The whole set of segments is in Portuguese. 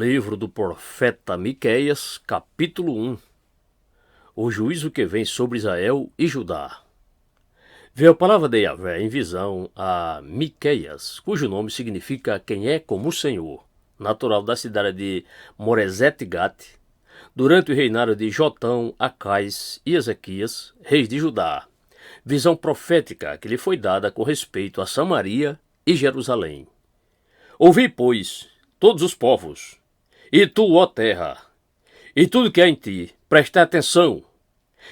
Livro do profeta Miqueias, capítulo 1. O juízo que vem sobre Israel e Judá. Veio a palavra de Yahvé em visão a Miqueias, cujo nome significa quem é como o Senhor, natural da cidade de Moresete-Gate, durante o reinado de Jotão, Acais e Ezequias, reis de Judá. Visão profética que lhe foi dada com respeito a Samaria e Jerusalém. Ouvi, pois, todos os povos, e tu, ó terra, e tudo que há em ti, presta atenção,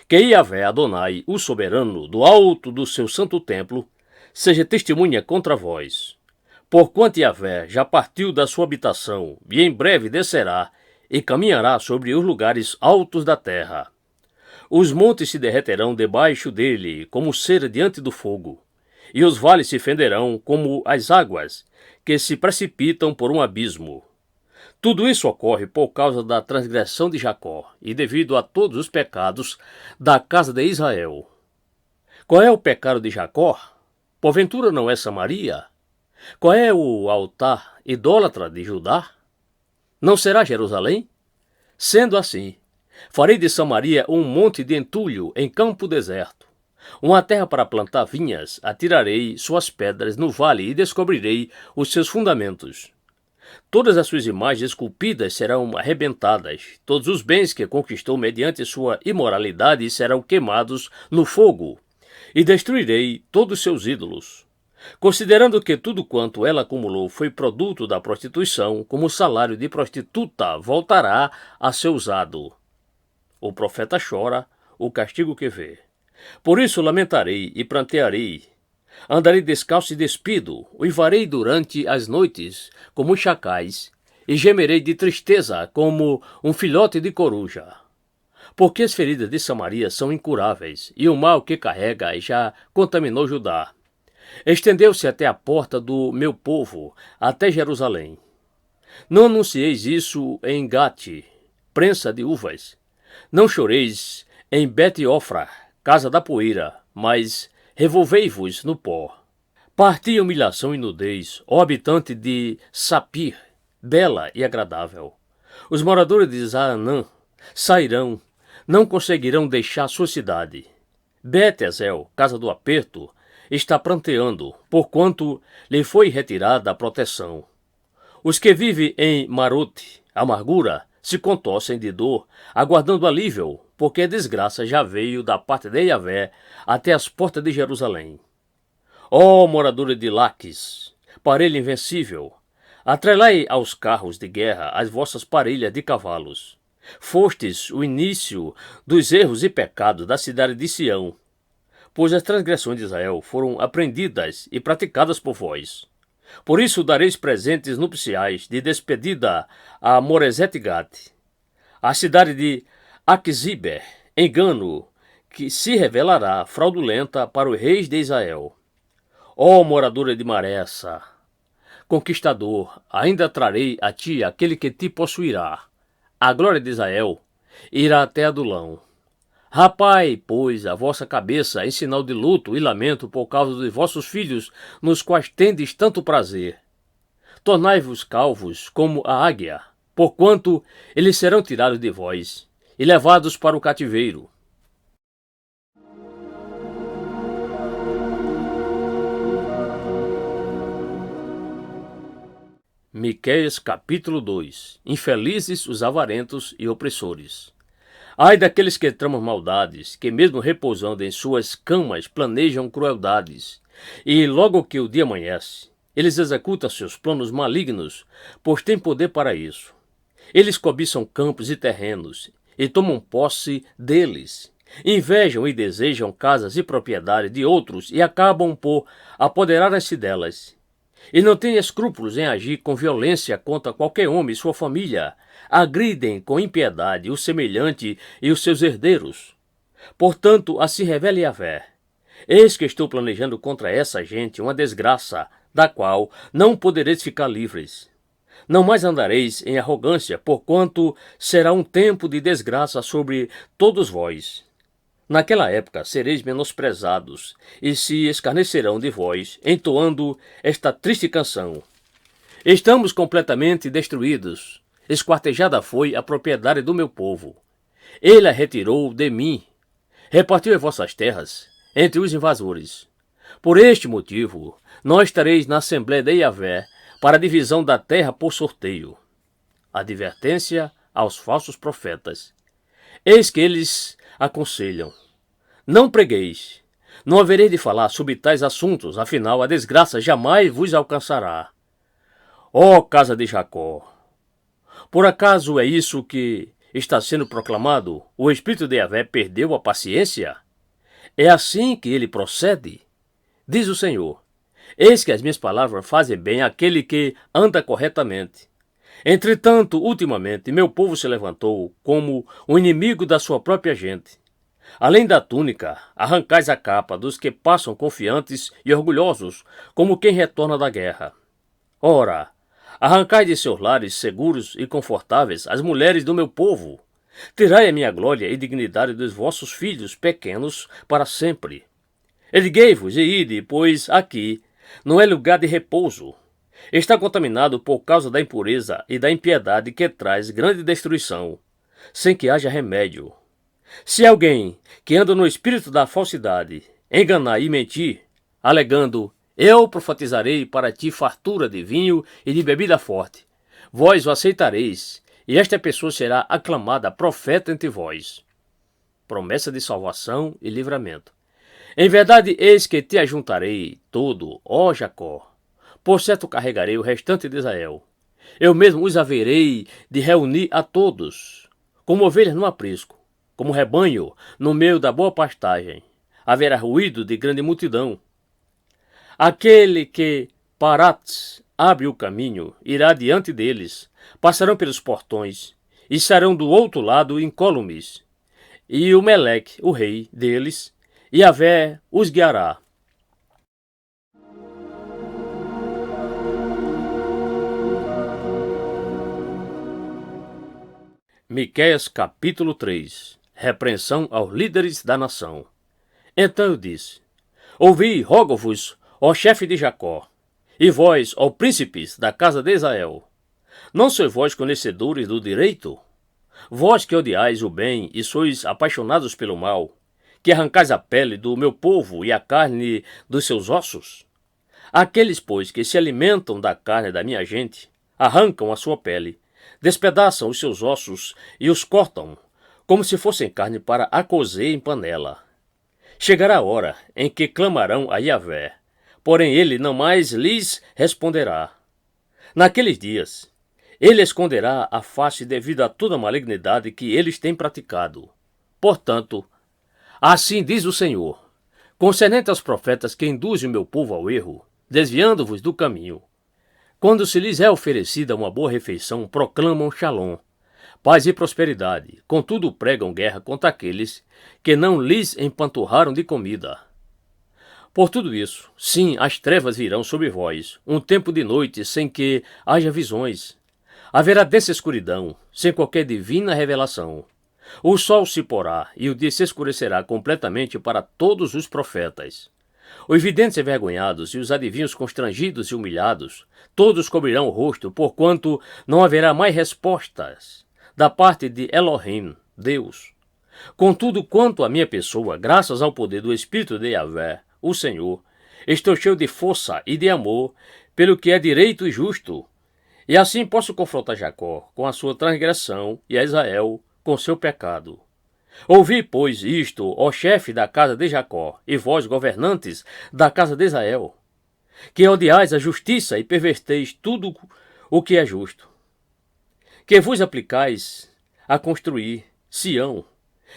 que Yahvé Adonai, o soberano, do alto do seu santo templo, seja testemunha contra vós. Porquanto Yahvé já partiu da sua habitação, e em breve descerá, e caminhará sobre os lugares altos da terra. Os montes se derreterão debaixo dele, como cera diante do fogo, e os vales se fenderão como as águas, que se precipitam por um abismo. Tudo isso ocorre por causa da transgressão de Jacó e devido a todos os pecados da casa de Israel. Qual é o pecado de Jacó? Porventura não é Samaria? Qual é o altar idólatra de Judá? Não será Jerusalém? Sendo assim, farei de Samaria um monte de entulho em campo deserto. Uma terra para plantar vinhas, atirarei suas pedras no vale e descobrirei os seus fundamentos. Todas as suas imagens esculpidas serão arrebentadas, todos os bens que conquistou mediante sua imoralidade serão queimados no fogo, e destruirei todos seus ídolos. Considerando que tudo quanto ela acumulou foi produto da prostituição, como salário de prostituta voltará a ser usado. O profeta chora, o castigo que vê. Por isso lamentarei e prantearei. Andarei descalço e despido, uivarei durante as noites como os chacais, e gemerei de tristeza como um filhote de coruja. Porque as feridas de Samaria são incuráveis, e o mal que carrega já contaminou Judá. Estendeu-se até a porta do meu povo, até Jerusalém. Não anuncieis isso em Gate, prensa de uvas. Não choreis em Bet-Ofra, casa da poeira, mas revolvei-vos no pó. Parti humilhação e nudez, ó habitante de Sapir, bela e agradável. Os moradores de Zaanã sairão, não conseguirão deixar sua cidade. Bet-Ezel, casa do aperto, está pranteando, porquanto lhe foi retirada a proteção. Os que vivem em Marote, amargura, se contorcem de dor, aguardando alívio, porque a desgraça já veio da parte de Yahvé até as portas de Jerusalém. Ó moradores de Laques, parelha invencível, atrelai aos carros de guerra as vossas parelhas de cavalos. Fostes o início dos erros e pecados da cidade de Sião, pois as transgressões de Israel foram aprendidas e praticadas por vós. Por isso dareis presentes nupciais de despedida a Moresete-Gate, a cidade de Aquisibe, engano que se revelará fraudulenta para os reis de Israel. Ó moradora de Maressa, conquistador, ainda trarei a ti aquele que te possuirá. A glória de Israel irá até Adulão. Rapai, pois, a vossa cabeça em sinal de luto e lamento por causa dos vossos filhos, nos quais tendes tanto prazer. Tornai-vos calvos como a águia, porquanto eles serão tirados de vós e levados para o cativeiro. Miqueias capítulo 2. Infelizes os avarentos e opressores. Ai daqueles que tramam maldades, que mesmo repousando em suas camas planejam crueldades, e logo que o dia amanhece, eles executam seus planos malignos, pois têm poder para isso. Eles cobiçam campos e terrenos, e tomam posse deles. Invejam e desejam casas e propriedades de outros, e acabam por apoderarem-se delas. E não têm escrúpulos em agir com violência contra qualquer homem e sua família. Agridem com impiedade o semelhante e os seus herdeiros. Portanto, assim revela Yahvé: eis que estou planejando contra essa gente uma desgraça, da qual não podereis ficar livres. Não mais andareis em arrogância, porquanto será um tempo de desgraça sobre todos vós. Naquela época sereis menosprezados, e se escarnecerão de vós, entoando esta triste canção. Estamos completamente destruídos, esquartejada foi a propriedade do meu povo. Ele a retirou de mim, repartiu as vossas terras entre os invasores. Por este motivo, não estareis na Assembleia de Yahvé para a divisão da terra por sorteio. Advertência aos falsos profetas. Eis que eles aconselham: não pregueis, não havereis de falar sobre tais assuntos, afinal a desgraça jamais vos alcançará. Ó casa de Jacó! Por acaso é isso que está sendo proclamado? O Espírito de Yahvé perdeu a paciência? É assim que ele procede? Diz o Senhor: eis que as minhas palavras fazem bem àquele que anda corretamente. Entretanto, ultimamente, meu povo se levantou como o inimigo da sua própria gente. Além da túnica, arrancais a capa dos que passam confiantes e orgulhosos, como quem retorna da guerra. Ora, arrancai de seus lares seguros e confortáveis as mulheres do meu povo. Tirai a minha glória e dignidade dos vossos filhos pequenos para sempre. Erguei-vos e ide, pois aqui não é lugar de repouso. Está contaminado por causa da impureza e da impiedade que traz grande destruição, sem que haja remédio. Se alguém que anda no espírito da falsidade enganar e mentir, alegando: eu profetizarei para ti fartura de vinho e de bebida forte, vós o aceitareis, e esta pessoa será aclamada profeta entre vós. Promessa de salvação e livramento. Em verdade, eis que te ajuntarei todo, ó Jacó. Por certo carregarei o restante de Israel. Eu mesmo os haverei de reunir a todos, como ovelhas no aprisco, como rebanho no meio da boa pastagem. Haverá ruído de grande multidão. Aquele que Parates abre o caminho irá diante deles, passarão pelos portões, e estarão do outro lado incólumes. E o Meleque, o rei deles, Yahvé os guiará. Miqueias capítulo 3. Repreensão aos líderes da nação. Então eu disse: ouvi, rogo-vos, ó chefe de Jacó, e vós, ó príncipes da casa de Israel. Não sois vós conhecedores do direito? Vós que odiais o bem e sois apaixonados pelo mal, que arrancais a pele do meu povo e a carne dos seus ossos? Aqueles, pois, que se alimentam da carne da minha gente, arrancam a sua pele, despedaçam os seus ossos e os cortam, como se fossem carne para a cozer em panela. Chegará a hora em que clamarão a Yahvé, porém ele não mais lhes responderá. Naqueles dias, ele esconderá a face devido a toda a malignidade que eles têm praticado. Portanto, assim diz o Senhor, concernente aos profetas que induzem o meu povo ao erro, desviando-vos do caminho. Quando se lhes é oferecida uma boa refeição, proclamam Shalom, paz e prosperidade. Contudo, pregam guerra contra aqueles que não lhes empanturraram de comida. Por tudo isso, sim, as trevas virão sobre vós, um tempo de noite sem que haja visões. Haverá densa escuridão, sem qualquer divina revelação. O sol se porá e o dia se escurecerá completamente para todos os profetas. Os videntes envergonhados e os adivinhos constrangidos e humilhados, todos cobrirão o rosto, porquanto não haverá mais respostas da parte de Elohim, Deus. Contudo, quanto à minha pessoa, graças ao poder do Espírito de Yahvé, o Senhor, estou cheio de força e de amor pelo que é direito e justo, e assim posso confrontar Jacó com a sua transgressão e a Israel com seu pecado. Ouvi, pois, isto, ó chefe da casa de Jacó, e vós, governantes da casa de Israel, que odiais a justiça e perverteis tudo o que é justo, que vos aplicais a construir Sião,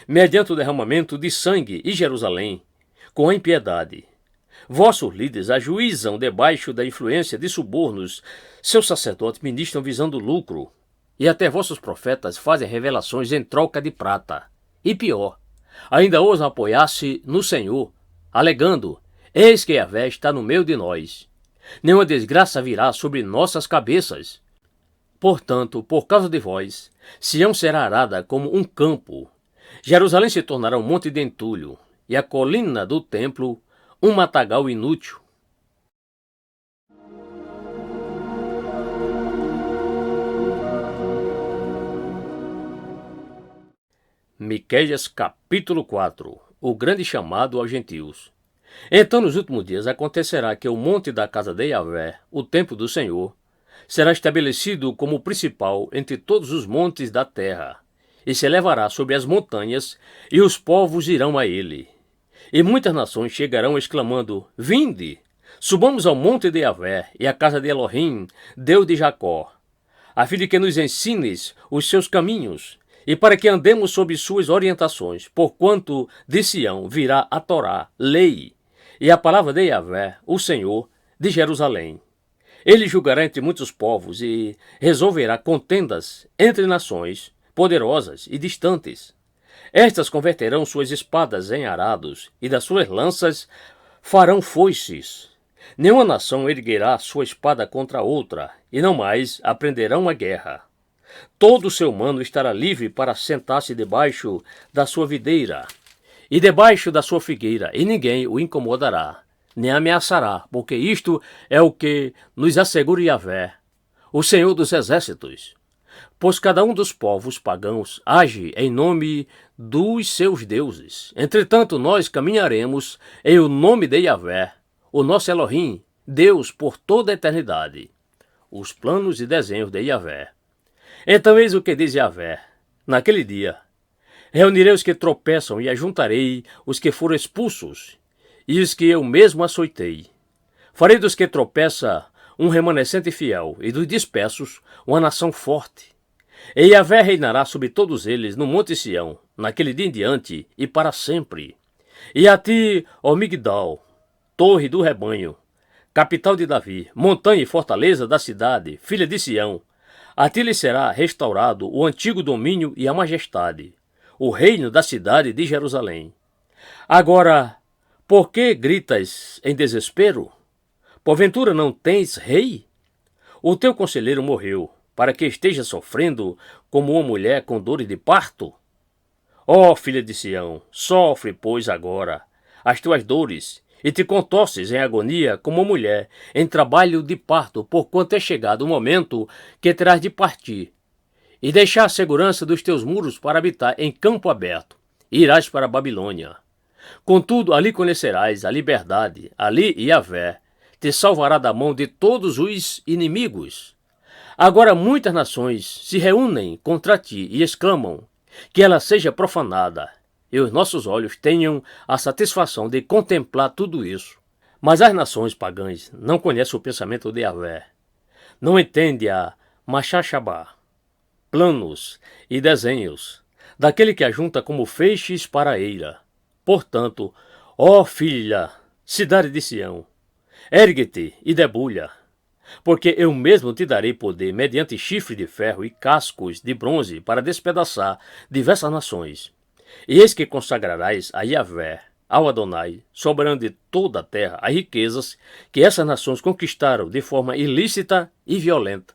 mediante o derramamento de sangue, e Jerusalém, com a impiedade. Vossos líderes ajuizam debaixo da influência de subornos, seus sacerdotes ministram visando lucro, e até vossos profetas fazem revelações em troca de prata. E pior, ainda ousam apoiar-se no Senhor, alegando: eis que Yahvé está no meio de nós. Nenhuma desgraça virá sobre nossas cabeças. Portanto, por causa de vós, Sião será arada como um campo. Jerusalém se tornará um monte de entulho, e a colina do templo um matagal inútil. Miqueias capítulo 4. O grande chamado aos gentios. Então nos últimos dias acontecerá que o monte da casa de Yahvé, o templo do Senhor, será estabelecido como o principal entre todos os montes da terra, e se elevará sobre as montanhas, e os povos irão a ele. E muitas nações chegarão exclamando: Vinde, subamos ao monte de Yahvé e à casa de Elohim, Deus de Jacó, a fim de que nos ensines os seus caminhos, e para que andemos sob suas orientações, porquanto de Sião virá a Torá, lei, e a palavra de Yahvé, o Senhor, de Jerusalém. Ele julgará entre muitos povos e resolverá contendas entre nações poderosas e distantes. Estas converterão suas espadas em arados, e das suas lanças farão foices. Nenhuma nação erguerá sua espada contra outra, e não mais aprenderão a guerra. Todo ser humano estará livre para sentar-se debaixo da sua videira e debaixo da sua figueira, e ninguém o incomodará, nem ameaçará, porque isto é o que nos assegura Yahvé, o Senhor dos Exércitos. Pois cada um dos povos pagãos age em nome dos seus deuses. Entretanto, nós caminharemos em o nome de Yahvé, o nosso Elohim, Deus por toda a eternidade. Os planos e desenhos de Yahvé. Então eis o que diz Yahvé: naquele dia, reunirei os que tropeçam e ajuntarei os que foram expulsos, e os que eu mesmo açoitei. Farei dos que tropeçam um remanescente fiel, e dos dispersos uma nação forte. E Yahvé reinará sobre todos eles no monte Sião, naquele dia em diante e para sempre. E a ti, ó Migdal, torre do rebanho, capital de Davi, montanha e fortaleza da cidade, filha de Sião, a ti lhe será restaurado o antigo domínio e a majestade, o reino da cidade de Jerusalém. Agora, por que gritas em desespero? Porventura não tens rei? O teu conselheiro morreu, para que esteja sofrendo como uma mulher com dores de parto? Ó filha de Sião, sofre, pois, agora as tuas dores, e te contorces em agonia como uma mulher em trabalho de parto, porquanto é chegado o momento que terás de partir, e deixar a segurança dos teus muros para habitar em campo aberto, e irás para a Babilônia. Contudo, ali conhecerás a liberdade, ali Yahvé te salvará da mão de todos os inimigos. Agora muitas nações se reúnem contra ti e exclamam: que ela seja profanada, e os nossos olhos tenham a satisfação de contemplar tudo isso. Mas as nações pagãs não conhecem o pensamento de Yahvé, não entendem a Machachabá, planos e desenhos daquele que ajunta como feixes para a eira. Portanto, ó filha, cidade de Sião, ergue-te e debulha, porque eu mesmo te darei poder mediante chifre de ferro e cascos de bronze para despedaçar diversas nações. E eis que consagrarás a Yahvé, ao Adonai, soberano de toda a terra, as riquezas que essas nações conquistaram de forma ilícita e violenta.